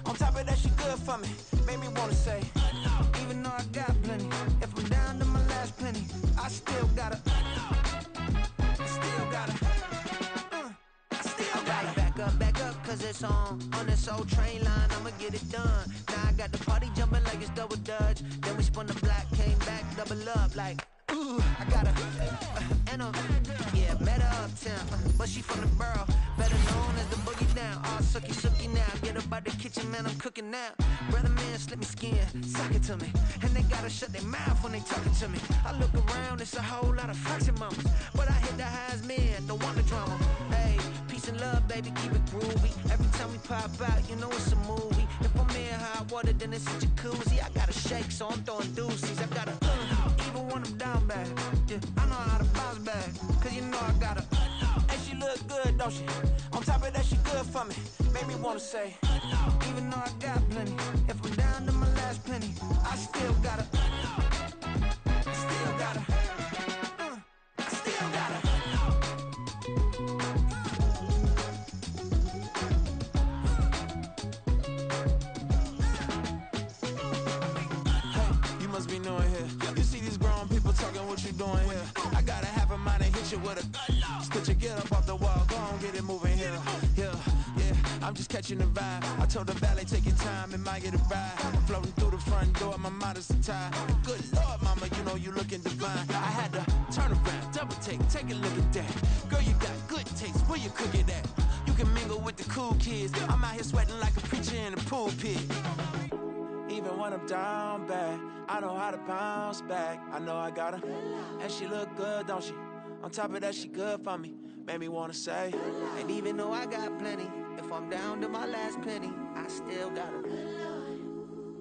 On top of that, she good for me. Made me wanna say, even though I got plenty, if I'm down to my last penny, I still gotta, back up, cause it's on this old train line, I'ma get it done. Now I got the party jumping like it's double dutch. Then we spun the block, came back, double up like, ooh, I got a, yeah, met her uptown, but she from the borough, better known as the boogie down. All sucky now, get up out the kitchen, man, I'm cooking now. Brother man, slip me skin, suck it to me, and they gotta shut their mouth when they talking to me. I look around, it's a whole lot of fraction mamas, but I hit the highs, man, don't want the drama. Hey, peace and love, baby, keep it groovy. Every time we pop out, you know it's a movie. If I'm in hot water, then it's a jacuzzi. I gotta shake, so I'm throwing deuces. I gotta, even when I'm down bad, yeah, I know how to bounce back, cause you know I gotta, and she look good, don't she? On top of that, she good for me. Made me wanna say, even though I got plenty, if I'm down to my last penny, I still gotta, still gotta. What you doing here? I gotta have a mind to hit you with a stitch you, get up off the wall, go on, get it moving here. Yeah, I'm just catching the vibe. I told the valet, take your time, it might get a ride. Floating through the front door, my modest attire. Good Lord, mama, you know you looking divine. I had to turn around, double take a look at that. Girl, you got good taste, where you cook it at? You can mingle with the cool kids. I'm out here sweating like a preacher in a pulpit. Even when I'm down bad, I know how to bounce back. I know I gotta, and she look good, don't she? On top of that, she good for me. Made me wanna say, and even though I got plenty, if I'm down to my last penny, I still gotta,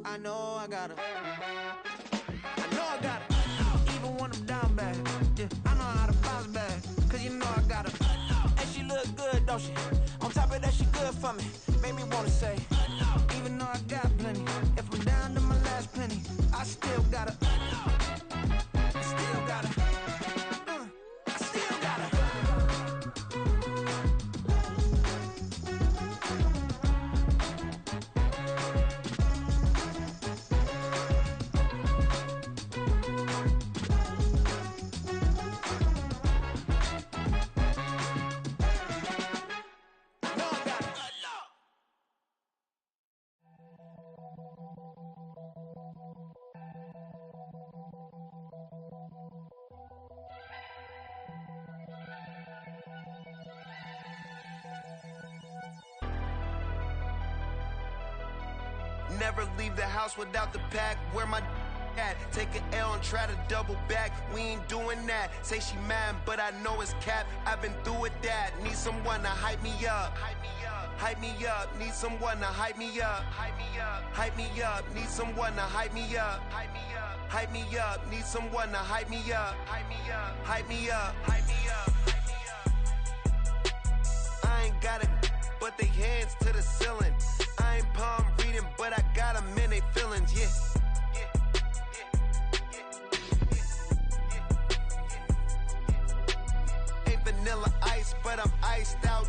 I know I gotta, even when I'm down bad, yeah, I know how to bounce back, cause you know I gotta, and she look good, don't she? On top of that, she good for me. Made me wanna say, even though I got plenty, if I'm down to my last penny, I still gotta, still gotta, still gotta. Never leave the house without the pack. Where my at? Take an L and try to double back. We ain't doing that. Say she mad, but I know it's cap. I've been through with that. Need someone to hype me up. Hype me up. Need someone to hype me up. Hype me up. Need someone to hype me up. Hype me up. Need someone to hype me up. Hype me up. Hype me up. I ain't got it, but they hands to the ceiling. I ain't palm reading, but I got them in they feelings, yeah. Ain't vanilla ice, but I'm iced out